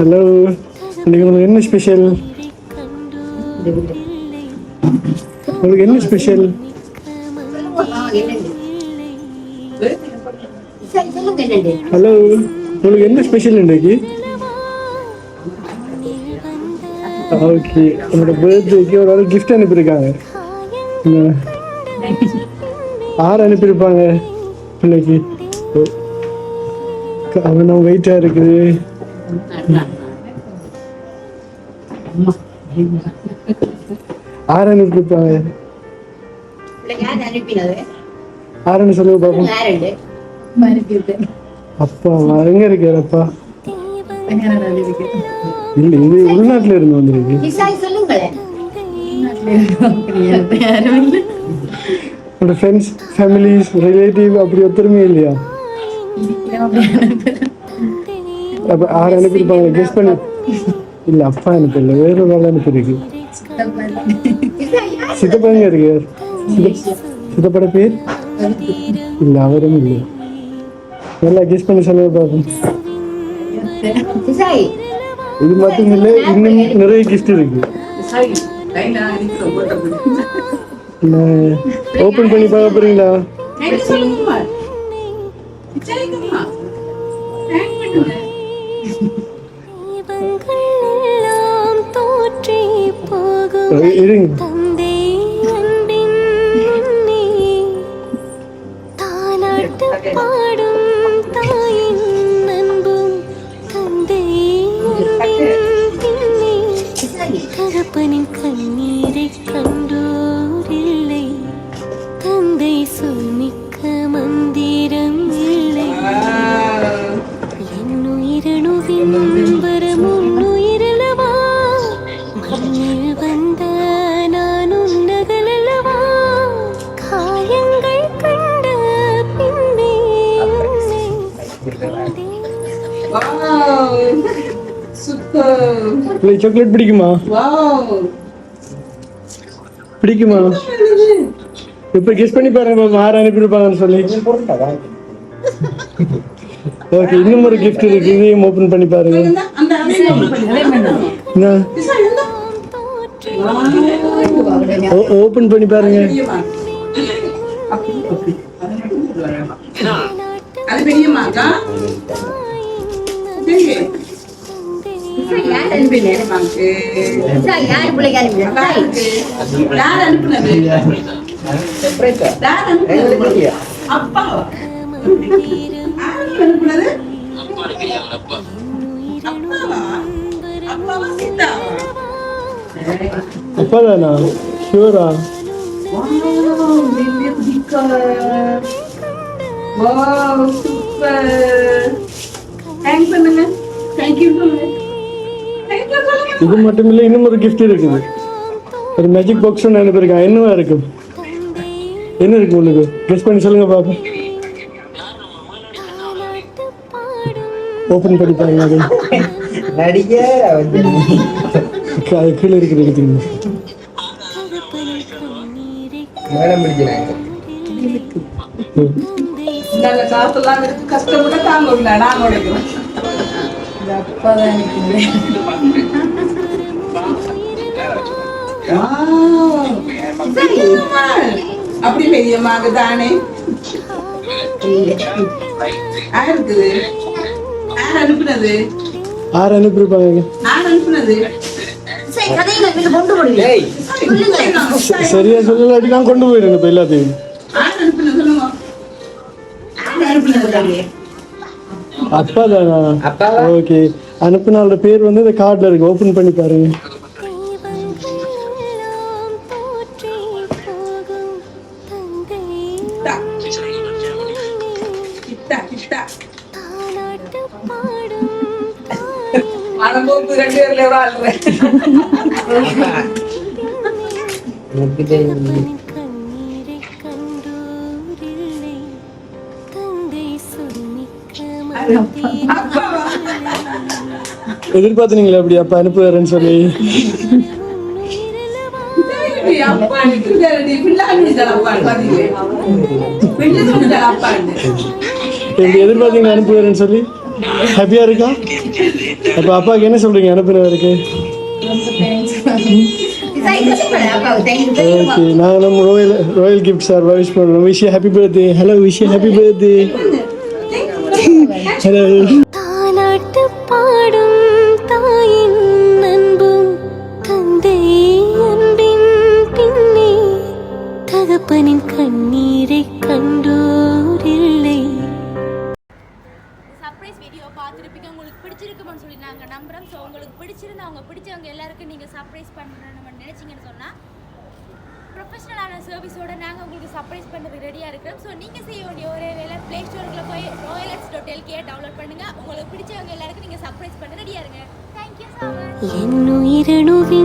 Hello, இன்னைக்கு உங்களுக்கு என்ன ஸ்பெஷல்? உங்களுக்கு என்ன ஸ்பெஷல்? ஹலோ, உங்களுக்கு என்ன ஸ்பெஷல் இன்னைக்கு? ஓகே, என்னோட பர்த்டேக்கு ஒரு ஆள் கிஃப்ட் அனுப்பியிருக்காங்க. யார் அனுப்பியிருப்பாங்க இன்னைக்கு? அவனும் வெயிட்டா இருக்குது. யார் அனுப்பியிருப்பாங்க? யாருன்னு சொல்லுங்க பாப்போம். அப்பா எங்க இருக்காரு? அப்பா இல்ல, இது உள்நாட்டுல இருந்து வந்திருக்கு. உங்களோட ஃப்ரெண்ட்ஸ், ஃபேமிலிஸ், ரிலேட்டிவ் அப்படி ஒருத்தருமே இல்லையா? அப்ப யார் அனுப்பியிருப்பாங்க? கெஸ் பண்ணி. இல்ல, அப்பா அனுப்பல, வேற ஒரு ஆள் அனுப்பியிருக்கு. சித்தப்பாங்க இருக்கார். சித்தப்பட பேர் இல்ல, அவரும் இல்லை. நல்லா கெஸ் பண்ணி சொல்லுங்க பாப்போம். இது மட்டும் இல்ல, இன்னும் நிறைய கிஃப்ட் இருக்கு. ஓபன் பண்ணி பார்க்க போறீங்களா? இருங்க. தகப்பனின் கண்ணீரை கண்டோரில்லை, தந்தை சொல்மிக்க மந்திரம் இல்லை. என்னுயிரணுவின் வரமுன்னுயிரலவா, மண்ணில் வந்த நான் உன்னகலவா, காயங்கள் கண்ட பின்னே சாக்லேட் பிடிக்குமா? பிடிக்குமா? இப்ப கெஸ் பண்ணி பாருங்க, யார் அனுப்பியிருப்பாங்கன்னு சொல்லி. ஓகே, இன்னும் ஒரு கிஃப்ட் இருக்கு, இதையும் ஓபன் பண்ணி பாருங்க. ஓபன் பண்ணி பாருங்க. அப்பாதானா? ஷூரா? இது மட்டும் இல்ல, இன்னும் ஒரு கிஃப்ட் இருக்குது. ஒரு மேஜிக் பாக்ஸ் அனுப்பியிருக்காங்க. என்னவா இருக்கும்? என்ன இருக்கு உங்களுக்கு? கெஸ் பண்ணி சொல்லுங்க பாப்போம். ஓபன் பண்ணி பாருங்க. அது கீழே இருக்கிற எடுத்துக்கணும். கஷ்டப்பட்டு தாங்க நாங்க அப்படி பெரியமாக தானே இருக்குது. யார் அனுப்புனது? யார் அனுப்பியிருப்பாங்க? சரியா சொல்லலாட்டி நான் கொண்டு போயிருங்க இப்ப எல்லாத்தையும். அப்பா தானா? ஓகே, அனுப்பினாலோட பேர் வந்து இந்த கார்டுல இருக்கு, ஓபன் பண்ணி பாருங்க. எதிர்பார்த்தீங்களா அப்படி அப்பா அனுப்புவாருன்னு சொல்லி? எதிர்பார்த்தீங்களா அனுப்புவாருன்னு சொல்லி? ஹாப்பியா இருக்கா? அப்போ அப்பாவுக்கு என்ன சொல்கிறீங்க அனுப்பினவருக்கு? ஓகே, நாங்கள் நம்ம ராயல் கிஃப்ட் சார் விஷ் பண்ணுறோம். Wish happy birthday. Hello, wish happy birthday. Hello. தாலாட்டு பாடும் தாயின் அன்பும் தந்தை அன்பின் பின்னே தகப்பனின் கண்ணீரை கண்டோரில்லை. சர்ப்ரைஸ் வீடியோ பார்த்துருப்பீங்க, உங்களுக்கு பிடிச்சிருக்குமான்னு சொல்லி நாங்கள் நம்புகிறோம். ஸோ உங்களுக்கு பிடிச்சிருந்து அவங்க பிடிச்சவங்க எல்லாருக்கும் நீங்கள் சர்ப்ரைஸ் பண்ணணும்னு நினச்சிங்கன்னு சொன்னால் ப்ரொஃபஷனலான சர்வீஸோடு நாங்கள் உங்களுக்கு சர்ப்ரைஸ் பண்ணுறதுக்கு ரெடியாக இருக்கிறோம். ஸோ நீங்கள் செய்ய வேண்டிய ஒரே வேலை ப்ளே ஸ்டோருக்குள்ள போய் royalx.lk டவுன்லோட் பண்ணுங்கள். உங்களுக்கு பிடிச்சவங்க எல்லாருக்கும் நீங்கள் சர்ப்ரைஸ் பண்ண ரெடியாக இருங்க. Thank you so much. என்னுயிரணுவி